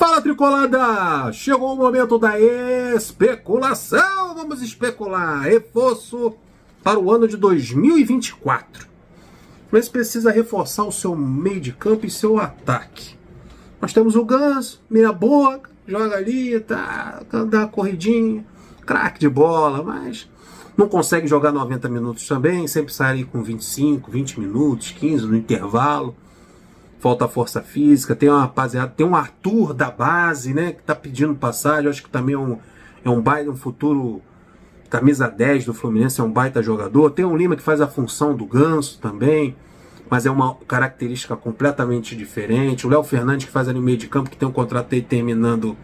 Fala, Tricolada! Chegou o momento da especulação! Vamos especular! Reforço para o ano de 2024. Mas precisa reforçar o seu meio de campo e seu ataque. Nós temos o Ganso, meia boca, joga ali, tá, dá uma corridinha, craque de bola, mas não consegue jogar 90 minutos também, sempre sai ali com 25, 20 minutos, 15 no intervalo. Falta força física, tem uma rapaziada, tem um Arthur da base, né, que tá pedindo passagem, acho que também é um baita, um futuro camisa 10 do Fluminense, é um baita jogador. Tem um Lima que faz a função do Ganso também, mas é uma característica completamente diferente. O Léo Fernandes que faz ali no meio de campo, que tem um contrato aí terminando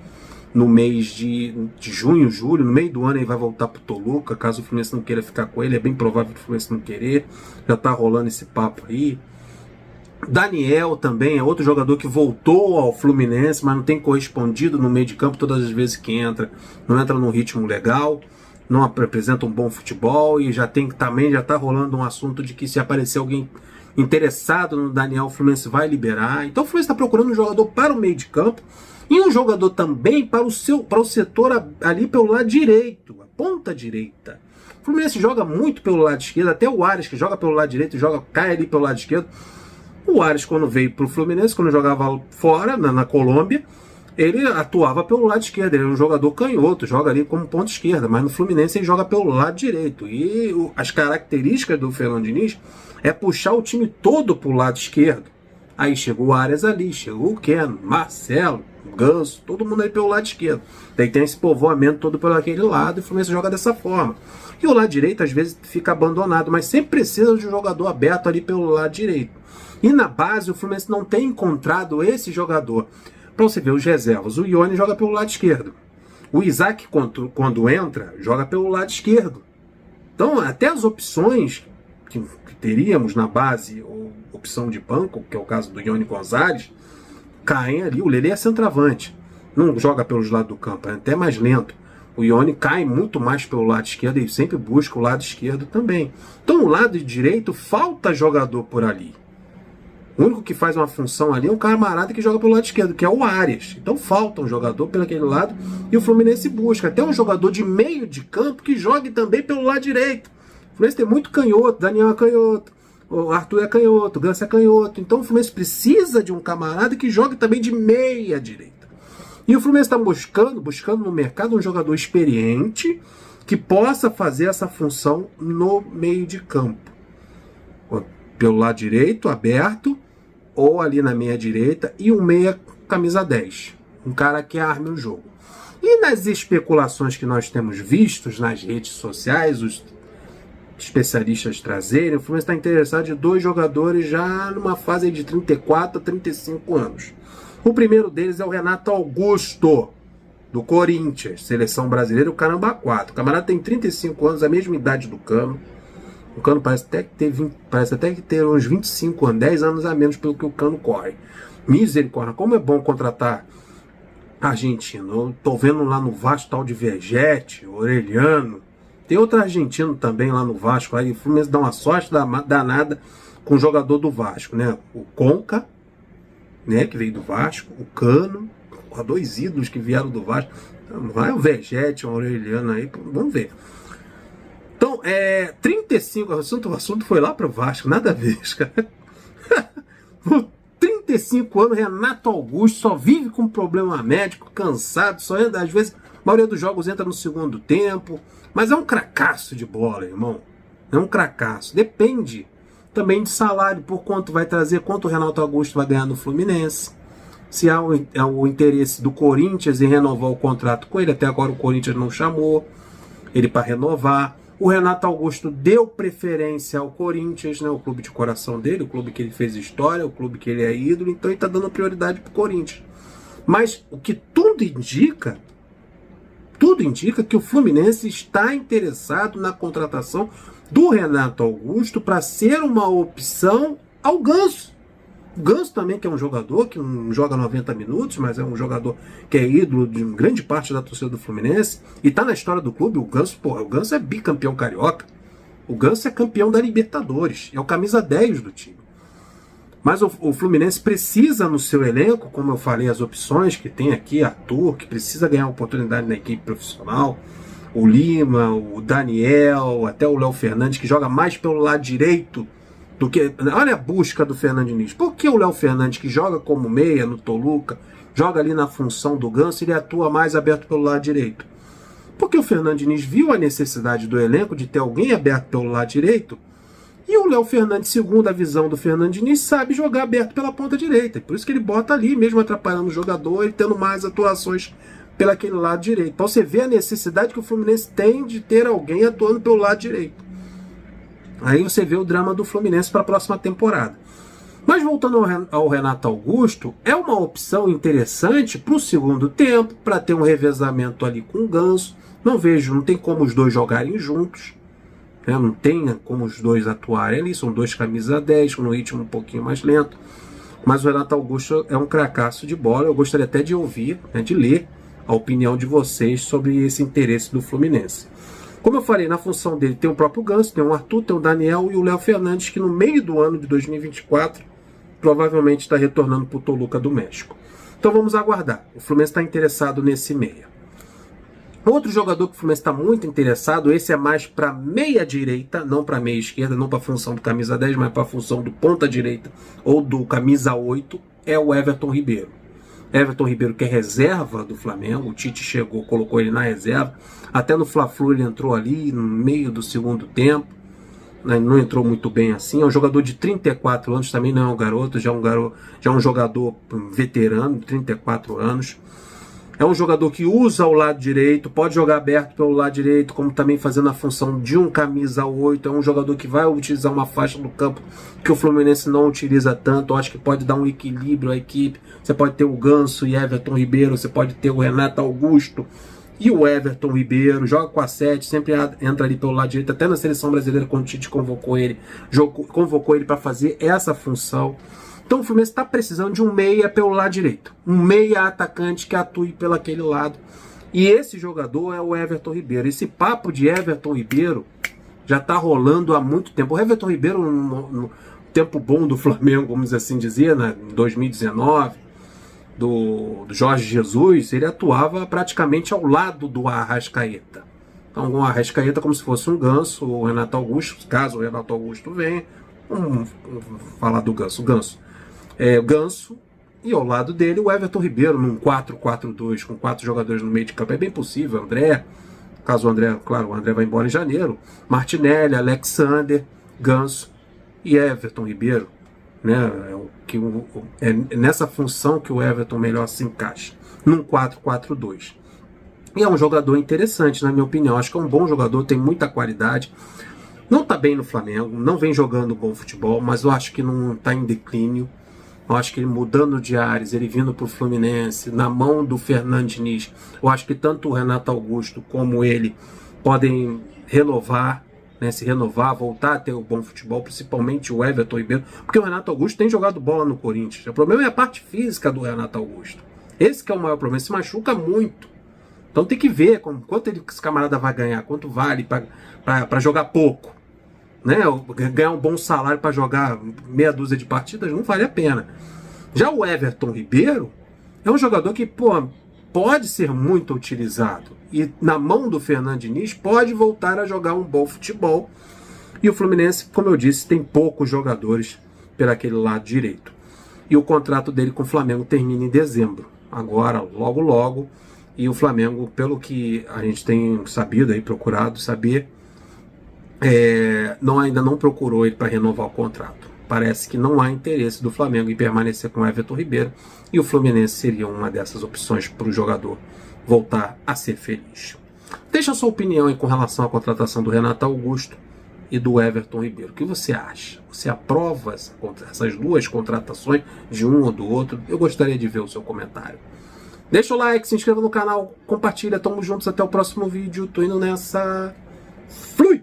no mês de junho, julho, no meio do ano ele vai voltar pro Toluca, caso o Fluminense não queira ficar com ele, é bem provável que o Fluminense não querer, já tá rolando esse papo aí. Daniel também é outro jogador que voltou ao Fluminense, mas não tem correspondido no meio de campo todas as vezes que entra. Não entra num ritmo legal, não apresenta um bom futebol e também já está rolando um assunto de que se aparecer alguém interessado no Daniel, o Fluminense vai liberar. Então o Fluminense está procurando um jogador para o meio de campo e um jogador também para o setor ali pelo lado direito, a ponta direita. O Fluminense joga muito pelo lado esquerdo, até o Ares que joga pelo lado direito, cai ali pelo lado esquerdo. O Ares, quando veio para o Fluminense, quando jogava fora, na Colômbia, ele atuava pelo lado esquerdo. Ele é um jogador canhoto, joga ali como ponta esquerda, mas no Fluminense ele joga pelo lado direito. E as características do Fernando Diniz é puxar o time todo para o lado esquerdo. Aí chegou o Ares ali, chegou o Keno, Marcelo, Ganso, todo mundo aí pelo lado esquerdo. Daí tem esse povoamento todo pelo aquele lado e o Fluminense joga dessa forma. E o lado direito às vezes fica abandonado, mas sempre precisa de um jogador aberto ali pelo lado direito. E na base o Fluminense não tem encontrado esse jogador. Para você ver os reservas, o Ione joga pelo lado esquerdo. O Isaac, quando entra, joga pelo lado esquerdo. Então até as opções que teríamos na base, ou opção de banco, que é o caso do Ione Gonzalez, caem ali. O Lelê é centroavante, não joga pelos lados do campo, é até mais lento. O Ione cai muito mais pelo lado esquerdo e sempre busca o lado esquerdo também. Então o lado direito falta jogador por ali. O único que faz uma função ali é um camarada que joga pelo lado esquerdo, que é o Arias. Então falta um jogador pelo aquele lado e o Fluminense busca até um jogador de meio de campo que jogue também pelo lado direito. O Fluminense tem muito canhoto, Daniel é canhoto, o Arthur é canhoto, o Ganso é canhoto. Então o Fluminense precisa de um camarada que jogue também de meia direita. E o Fluminense está buscando no mercado um jogador experiente que possa fazer essa função no meio de campo. Pelo lado direito, aberto, ou ali na meia direita, e um meia camisa 10. Um cara que arme o jogo. E nas especulações que nós temos vistos nas redes sociais, os especialistas trazerem, o Fluminense está interessado de dois jogadores já numa fase de 34 a 35 anos. O primeiro deles é o Renato Augusto, do Corinthians, seleção brasileira, o Caramba 4. O camarada tem 35 anos, a mesma idade do Cano. O Cano parece até que ter uns 25 anos, 10 anos a menos pelo que o Cano corre. Misericórdia, como é bom contratar argentino. Eu tô vendo lá no Vasco tal de Vegete, Orelhano. Tem outro argentino também lá no Vasco. Aí o Fluminense dá uma sorte danada com o jogador do Vasco, né? O Conca, né, que veio do Vasco, o Cano, dois ídolos que vieram do Vasco. Vai o Vegete, o Orelhano aí, vamos ver. Então, 35, o assunto foi lá para o Vasco, nada a ver, cara. 35 anos, Renato Augusto só vive com problema médico, cansado, só entra, às vezes, a maioria dos jogos entra no segundo tempo, mas é um cracaço de bola, irmão. É um cracaço. Depende também de salário, por quanto vai trazer, quanto o Renato Augusto vai ganhar no Fluminense. Se há o interesse do Corinthians em renovar o contrato com ele, até agora o Corinthians não chamou ele para renovar. O Renato Augusto deu preferência ao Corinthians, né, o clube de coração dele, o clube que ele fez história, o clube que ele é ídolo, então ele está dando prioridade para o Corinthians. Mas o que tudo indica que o Fluminense está interessado na contratação do Renato Augusto para ser uma opção ao Ganso. O Ganso também, que é um jogador que não joga 90 minutos, mas é um jogador que é ídolo de grande parte da torcida do Fluminense e está na história do clube. O Ganso é bicampeão carioca. O Ganso é campeão da Libertadores, é o camisa 10 do time. Mas o Fluminense precisa no seu elenco, como eu falei, as opções que tem aqui, Arthur, que precisa ganhar oportunidade na equipe profissional, o Lima, o Daniel, até o Léo Fernandes, que joga mais pelo lado direito do que... Olha a busca do Fernando Diniz. Por que o Léo Fernandes, que joga como meia no Toluca, joga ali na função do Ganso, ele atua mais aberto pelo lado direito? Porque o Fernando Diniz viu a necessidade do elenco de ter alguém aberto pelo lado direito, e o Léo Fernandes, segundo a visão do Fernando Diniz, sabe jogar aberto pela ponta direita. Por isso que ele bota ali, mesmo atrapalhando o jogador e tendo mais atuações pelaquele lado direito. Então você vê a necessidade que o Fluminense tem de ter alguém atuando pelo lado direito. Aí você vê o drama do Fluminense para a próxima temporada. Mas voltando ao Renato Augusto, é uma opção interessante para o segundo tempo, para ter um revezamento ali com o Ganso. Não tem como os dois jogarem juntos. Não tem como os dois atuarem ali, são dois camisa 10, com um ritmo um pouquinho mais lento. Mas o Renato Augusto é um cracaço de bola. Eu gostaria até de ouvir, de ler a opinião de vocês sobre esse interesse do Fluminense. Como eu falei, na função dele tem o próprio Ganso, tem o Arthur, tem o Daniel e o Léo Fernandes, que no meio do ano de 2024 provavelmente está retornando para o Toluca do México. Então vamos aguardar. O Fluminense está interessado nesse meia. Outro jogador que o Fluminense está muito interessado, esse é mais para meia direita, não para meia esquerda, não para a função do camisa 10, mas para a função do ponta direita ou do camisa 8, é o Everton Ribeiro. Everton Ribeiro, que é reserva do Flamengo, o Tite chegou, colocou ele na reserva, até no Fla-Flu ele entrou ali no meio do segundo tempo, não entrou muito bem assim, é um jogador de 34 anos, também não é um garoto, já é um jogador veterano, 34 anos. É um jogador que usa o lado direito, pode jogar aberto pelo lado direito, como também fazendo a função de um camisa 8. É um jogador que vai utilizar uma faixa do campo que o Fluminense não utiliza tanto. Eu acho que pode dar um equilíbrio à equipe. Você pode ter o Ganso e Everton Ribeiro, você pode ter o Renato Augusto e o Everton Ribeiro. Joga com a 7, sempre entra ali pelo lado direito. Até na seleção brasileira, quando o Tite convocou ele para fazer essa função. Então o Fluminense está precisando de um meia pelo lado direito. Um meia atacante que atue pelo aquele lado. E esse jogador é o Everton Ribeiro. Esse papo de Everton Ribeiro já está rolando há muito tempo. O Everton Ribeiro, no tempo bom do Flamengo, vamos assim dizer, em 2019, do Jorge Jesus, ele atuava praticamente ao lado do Arrascaeta. Então o Arrascaeta como se fosse um Ganso, o Renato Augusto, caso o Renato Augusto venha, vamos falar do Ganso. Ganso, e ao lado dele o Everton Ribeiro num 4-4-2 com 4 jogadores no meio de campo. É bem possível. André, caso o André, claro, o André vai embora em janeiro, Martinelli, Alexander, Ganso e Everton Ribeiro, é nessa função que o Everton melhor se encaixa, num 4-4-2. E é um jogador interessante, na minha opinião. Acho que é um bom jogador, tem muita qualidade. Não está bem no Flamengo, não vem jogando bom futebol, mas eu acho que não está em declínio. Eu acho que ele mudando de ares, ele vindo para o Fluminense, na mão do Fernando Diniz, eu acho que tanto o Renato Augusto como ele podem se renovar, voltar a ter o bom futebol, principalmente o Everton Ribeiro, porque o Renato Augusto tem jogado bola no Corinthians. O problema é a parte física do Renato Augusto. Esse que é o maior problema, se machuca muito. Então tem que ver quanto esse camarada vai ganhar, quanto vale para jogar pouco. Ganhar um bom salário para jogar meia dúzia de partidas não vale a pena. Já o Everton Ribeiro é um jogador que pode ser muito utilizado e na mão do Fernando Diniz pode voltar a jogar um bom futebol. E o Fluminense, como eu disse, tem poucos jogadores pelaquele lado direito. E o contrato dele com o Flamengo termina em dezembro, agora, logo. E o Flamengo, pelo que a gente tem sabido aí, procurado saber, ainda não procurou ele para renovar o contrato. Parece que não há interesse do Flamengo em permanecer com o Everton Ribeiro, e o Fluminense seria uma dessas opções para o jogador voltar a ser feliz. Deixa a sua opinião aí com relação à contratação do Renato Augusto e do Everton Ribeiro. O que você acha? Você aprova essas duas contratações de um ou do outro? Eu gostaria de ver o seu comentário. Deixa o like, se inscreva no canal, compartilha, tamo juntos, até o próximo vídeo. Tô indo nessa. Flui!